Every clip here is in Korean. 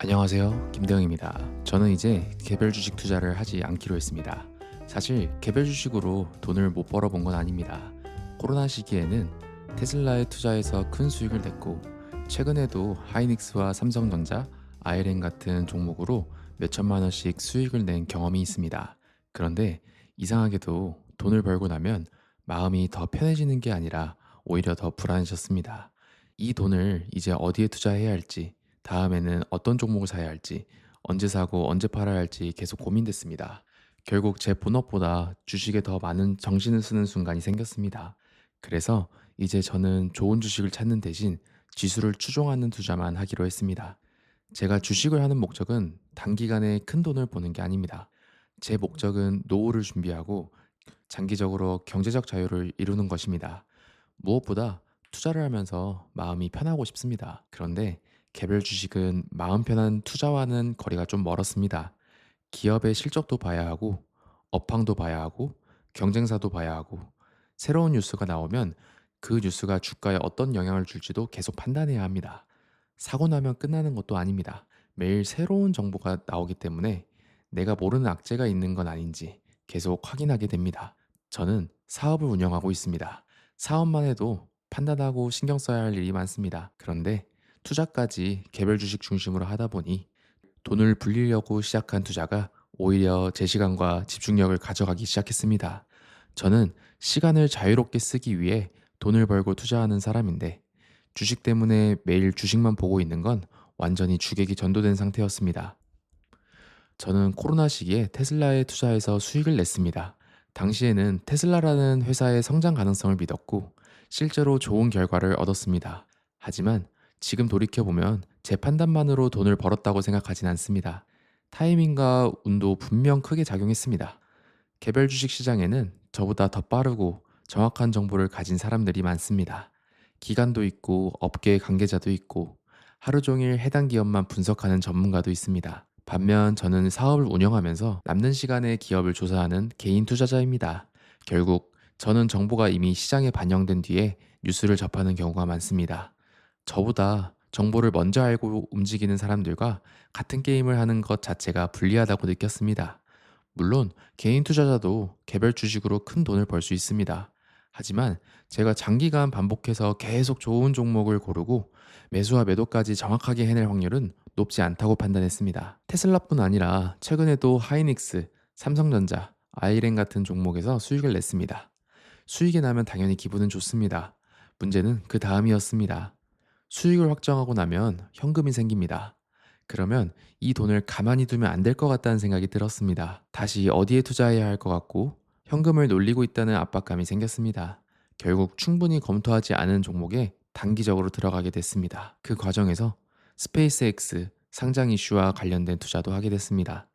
안녕하세요. 김대영입니다. 저는 이제 개별 주식 투자를 하지 않기로 했습니다. 사실 개별 주식으로 돈을 못 벌어본 건 아닙니다. 코로나 시기에는 테슬라에 투자해서 큰 수익을 냈고, 최근에도 하이닉스와 삼성전자, 아이렌 같은 종목으로 몇천만 원씩 수익을 낸 경험이 있습니다. 그런데 이상하게도 돈을 벌고 나면 마음이 더 편해지는 게 아니라 오히려 더 불안해졌습니다. 이 돈을 이제 어디에 투자해야 할지, 다음에는 어떤 종목을 사야 할지, 언제 사고 언제 팔아야 할지 계속 고민됐습니다. 결국 제 본업보다 주식에 더 많은 정신을 쓰는 순간이 생겼습니다. 그래서 이제 저는 좋은 주식을 찾는 대신 지수를 추종하는 투자만 하기로 했습니다. 제가 주식을 하는 목적은 단기간에 큰 돈을 버는 게 아닙니다. 제 목적은 노후를 준비하고 장기적으로 경제적 자유를 이루는 것입니다. 무엇보다 투자를 하면서 마음이 편하고 싶습니다. 그런데 개별 주식은 마음 편한 투자와는 거리가 좀 멀었습니다. 기업의 실적도 봐야 하고, 업황도 봐야 하고, 경쟁사도 봐야 하고, 새로운 뉴스가 나오면 그 뉴스가 주가에 어떤 영향을 줄지도 계속 판단해야 합니다. 사고 나면 끝나는 것도 아닙니다. 매일 새로운 정보가 나오기 때문에 내가 모르는 악재가 있는 건 아닌지 계속 확인하게 됩니다. 저는 사업을 운영하고 있습니다. 사업만 해도 판단하고 신경 써야 할 일이 많습니다. 그런데 투자까지 개별 주식 중심으로 하다 보니 돈을 불리려고 시작한 투자가 오히려 제 시간과 집중력을 가져가기 시작했습니다. 저는 시간을 자유롭게 쓰기 위해 돈을 벌고 투자하는 사람인데, 주식 때문에 매일 주식만 보고 있는 건 완전히 주객이 전도된 상태였습니다. 저는 코로나 시기에 테슬라에 투자해서 수익을 냈습니다. 당시에는 테슬라라는 회사의 성장 가능성을 믿었고, 실제로 좋은 결과를 얻었습니다. 하지만 지금 돌이켜보면 제 판단만으로 돈을 벌었다고 생각하진 않습니다. 타이밍과 운도 분명 크게 작용했습니다. 개별 주식 시장에는 저보다 더 빠르고 정확한 정보를 가진 사람들이 많습니다. 기관도 있고 업계 관계자도 있고 하루 종일 해당 기업만 분석하는 전문가도 있습니다. 반면 저는 사업을 운영하면서 남는 시간에 기업을 조사하는 개인 투자자입니다. 결국 저는 정보가 이미 시장에 반영된 뒤에 뉴스를 접하는 경우가 많습니다. 저보다 정보를 먼저 알고 움직이는 사람들과 같은 게임을 하는 것 자체가 불리하다고 느꼈습니다. 물론 개인 투자자도 개별 주식으로 큰 돈을 벌 수 있습니다. 하지만 제가 장기간 반복해서 계속 좋은 종목을 고르고 매수와 매도까지 정확하게 해낼 확률은 높지 않다고 판단했습니다. 테슬라뿐 아니라 최근에도 하이닉스, 삼성전자, 아이렌 같은 종목에서 수익을 냈습니다. 수익이 나면 당연히 기분은 좋습니다. 문제는 그 다음이었습니다. 수익을 확정하고 나면 현금이 생깁니다. 그러면 이 돈을 가만히 두면 안 될 것 같다는 생각이 들었습니다. 다시 어디에 투자해야 할 것 같고 현금을 놀리고 있다는 압박감이 생겼습니다. 결국 충분히 검토하지 않은 종목에 단기적으로 들어가게 됐습니다. 그 과정에서 스페이스X 상장 이슈와 관련된 투자도 하게 됐습니다.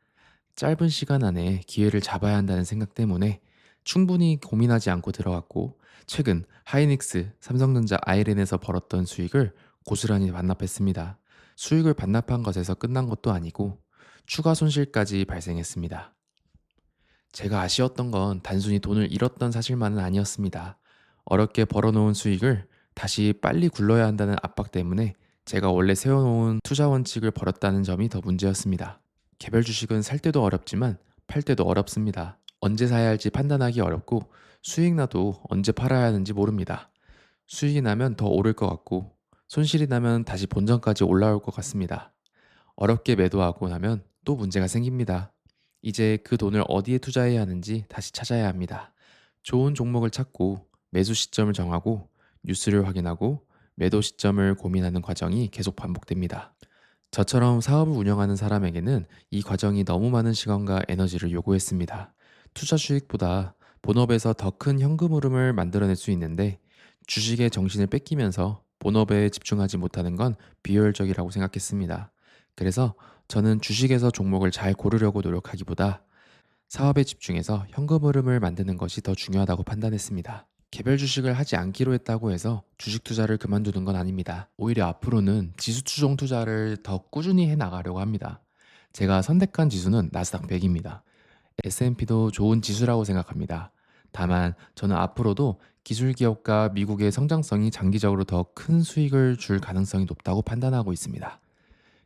짧은 시간 안에 기회를 잡아야 한다는 생각 때문에 충분히 고민하지 않고 들어갔고, 최근 하이닉스, 삼성전자 아이렌에서 벌었던 수익을 고스란히 반납했습니다. 수익을 반납한 것에서 끝난 것도 아니고 추가 손실까지 발생했습니다. 제가 아쉬웠던 건 단순히 돈을 잃었던 사실만은 아니었습니다. 어렵게 벌어놓은 수익을 다시 빨리 굴러야 한다는 압박 때문에 제가 원래 세워놓은 투자 원칙을 버렸다는 점이 더 문제였습니다. 개별 주식은 살 때도 어렵지만 팔 때도 어렵습니다. 언제 사야 할지 판단하기 어렵고 수익 나도 언제 팔아야 하는지 모릅니다. 수익이 나면 더 오를 것 같고 손실이 나면 다시 본전까지 올라올 것 같습니다. 어렵게 매도하고 나면 또 문제가 생깁니다. 이제 그 돈을 어디에 투자해야 하는지 다시 찾아야 합니다. 좋은 종목을 찾고 매수 시점을 정하고 뉴스를 확인하고 매도 시점을 고민하는 과정이 계속 반복됩니다. 저처럼 사업을 운영하는 사람에게는 이 과정이 너무 많은 시간과 에너지를 요구했습니다. 투자 수익보다 본업에서 더 큰 현금 흐름을 만들어낼 수 있는데, 주식에 정신을 뺏기면서 본업에 집중하지 못하는 건 비효율적이라고 생각했습니다. 그래서 저는 주식에서 종목을 잘 고르려고 노력하기보다 사업에 집중해서 현금 흐름을 만드는 것이 더 중요하다고 판단했습니다. 개별 주식을 하지 않기로 했다고 해서 주식 투자를 그만두는 건 아닙니다. 오히려 앞으로는 지수 추종 투자를 더 꾸준히 해 나가려고 합니다. 제가 선택한 지수는 나스닥 100입니다. S&P도 좋은 지수라고 생각합니다. 다만 저는 앞으로도 기술 기업과 미국의 성장성이 장기적으로 더 큰 수익을 줄 가능성이 높다고 판단하고 있습니다.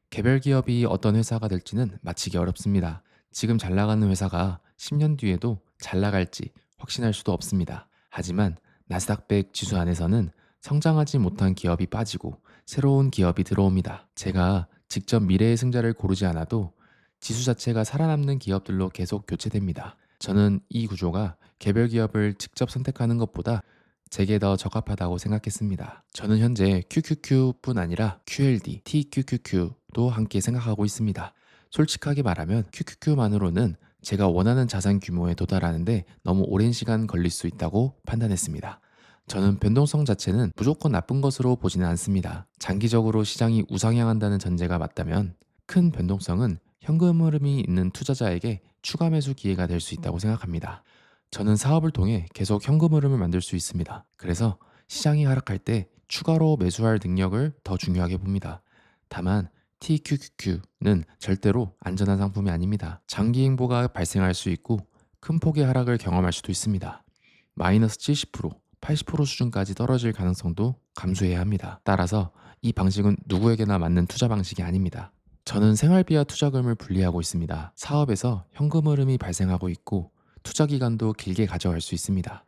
개별 기업이 어떤 회사가 될지는 맞히기 어렵습니다. 지금 잘 나가는 회사가 10년 뒤에도 잘 나갈지 확신할 수도 없습니다. 하지만 나스닥 100 지수 안에서는 성장하지 못한 기업이 빠지고 새로운 기업이 들어옵니다. 제가 직접 미래의 승자를 고르지 않아도 지수 자체가 살아남는 기업들로 계속 교체됩니다. 저는 이 구조가 개별 기업을 직접 선택하는 것보다 제게 더 적합하다고 생각했습니다. 저는 현재 QQQ뿐 아니라 QLD, TQQQ도 함께 생각하고 있습니다. 솔직하게 말하면 QQQ만으로는 제가 원하는 자산 규모에 도달하는데 너무 오랜 시간 걸릴 수 있다고 판단했습니다. 저는 변동성 자체는 무조건 나쁜 것으로 보지는 않습니다. 장기적으로 시장이 우상향한다는 전제가 맞다면 큰 변동성은 현금 흐름이 있는 투자자에게 추가 매수 기회가 될 수 있다고 생각합니다. 저는 사업을 통해 계속 현금 흐름을 만들 수 있습니다. 그래서 시장이 하락할 때 추가로 매수할 능력을 더 중요하게 봅니다. 다만 TQQQ는 절대로 안전한 상품이 아닙니다. 장기 행보가 발생할 수 있고 큰 폭의 하락을 경험할 수도 있습니다. 마이너스 70%, 80% 수준까지 떨어질 가능성도 감수해야 합니다. 따라서 이 방식은 누구에게나 맞는 투자 방식이 아닙니다. 저는 생활비와 투자금을 분리하고 있습니다. 사업에서 현금 흐름이 발생하고 있고 투자 기간도 길게 가져갈 수 있습니다.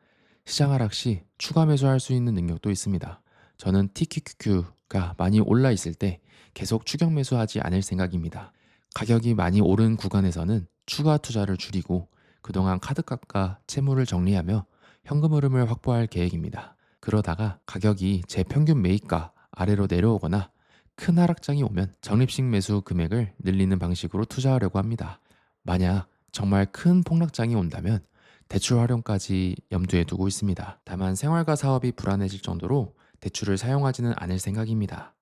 시장 하락 시 추가 매수할 수 있는 능력도 있습니다. 저는 TQQQ가 많이 올라 있을 때 계속 추격 매수하지 않을 생각입니다. 가격이 많이 오른 구간에서는 추가 투자를 줄이고 그동안 카드값과 채무를 정리하며 현금 흐름을 확보할 계획입니다. 그러다가 가격이 제 평균 매입가 아래로 내려오거나 큰 하락장이 오면 적립식 매수 금액을 늘리는 방식으로 투자하려고 합니다. 만약 정말 큰 폭락장이 온다면 대출 활용까지 염두에 두고 있습니다. 다만 생활과 사업이 불안해질 정도로 대출을 사용하지는 않을 생각입니다.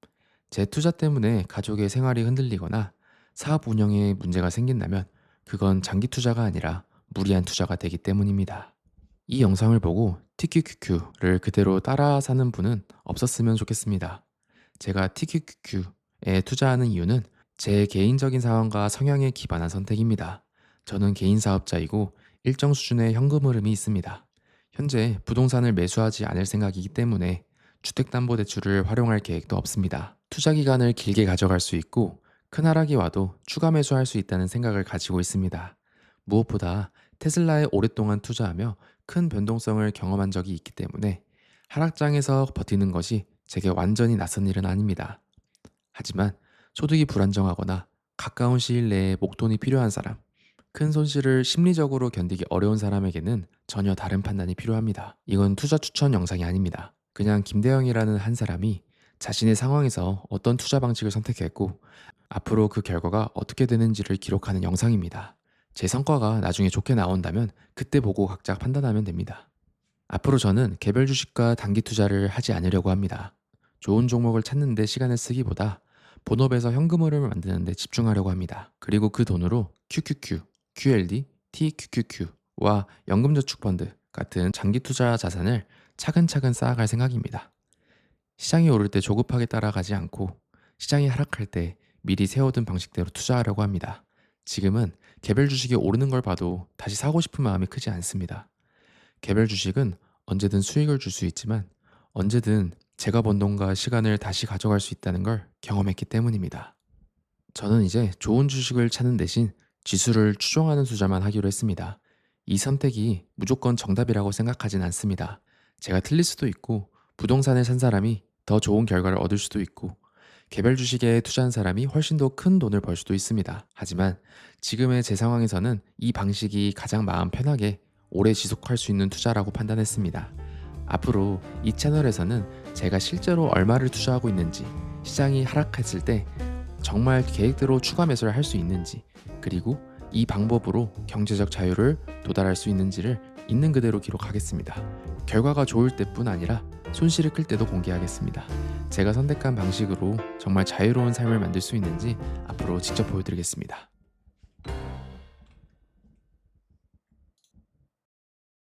제 투자 때문에 가족의 생활이 흔들리거나 사업 운영에 문제가 생긴다면 그건 장기 투자가 아니라 무리한 투자가 되기 때문입니다. 이 영상을 보고 TQQQ를 그대로 따라 사는 분은 없었으면 좋겠습니다. 제가 TQQQ에 투자하는 이유는 제 개인적인 상황과 성향에 기반한 선택입니다. 저는 개인 사업자이고 일정 수준의 현금 흐름이 있습니다. 현재 부동산을 매수하지 않을 생각이기 때문에 주택담보대출을 활용할 계획도 없습니다. 투자 기간을 길게 가져갈 수 있고 큰 하락이 와도 추가 매수할 수 있다는 생각을 가지고 있습니다. 무엇보다 테슬라에 오랫동안 투자하며 큰 변동성을 경험한 적이 있기 때문에 하락장에서 버티는 것이 제게 완전히 낯선 일은 아닙니다. 하지만 소득이 불안정하거나 가까운 시일 내에 목돈이 필요한 사람, 큰 손실을 심리적으로 견디기 어려운 사람에게는 전혀 다른 판단이 필요합니다. 이건 투자 추천 영상이 아닙니다. 그냥 김대영이라는 한 사람이 자신의 상황에서 어떤 투자 방식을 선택했고 앞으로 그 결과가 어떻게 되는지를 기록하는 영상입니다. 제 성과가 나중에 좋게 나온다면 그때 보고 각자 판단하면 됩니다. 앞으로 저는 개별 주식과 단기 투자를 하지 않으려고 합니다. 좋은 종목을 찾는 데 시간을 쓰기보다 본업에서 현금 흐름을 만드는 데 집중하려고 합니다. 그리고 그 돈으로 QQQ, QLD, TQQQ와 연금저축펀드 같은 장기 투자 자산을 차근차근 쌓아갈 생각입니다. 시장이 오를 때 조급하게 따라가지 않고 시장이 하락할 때 미리 세워둔 방식대로 투자하려고 합니다. 지금은 개별 주식이 오르는 걸 봐도 다시 사고 싶은 마음이 크지 않습니다. 개별 주식은 언제든 수익을 줄 수 있지만 언제든 제가 번 돈과 시간을 다시 가져갈 수 있다는 걸 경험했기 때문입니다. 저는 이제 좋은 주식을 찾는 대신 지수를 추종하는 투자만 하기로 했습니다. 이 선택이 무조건 정답이라고 생각하진 않습니다. 제가 틀릴 수도 있고 부동산을 산 사람이 더 좋은 결과를 얻을 수도 있고 개별 주식에 투자한 사람이 훨씬 더 큰 돈을 벌 수도 있습니다. 하지만 지금의 제 상황에서는 이 방식이 가장 마음 편하게 오래 지속할 수 있는 투자라고 판단했습니다. 앞으로 이 채널에서는 제가 실제로 얼마를 투자하고 있는지, 시장이 하락했을 때 정말 계획대로 추가 매수를 할 수 있는지, 그리고 이 방법으로 경제적 자유를 도달할 수 있는지를 있는 그대로 기록하겠습니다. 결과가 좋을 때뿐 아니라 손실이 클 때도 공개하겠습니다. 제가 선택한 방식으로 정말 자유로운 삶을 만들 수 있는지 앞으로 직접 보여드리겠습니다.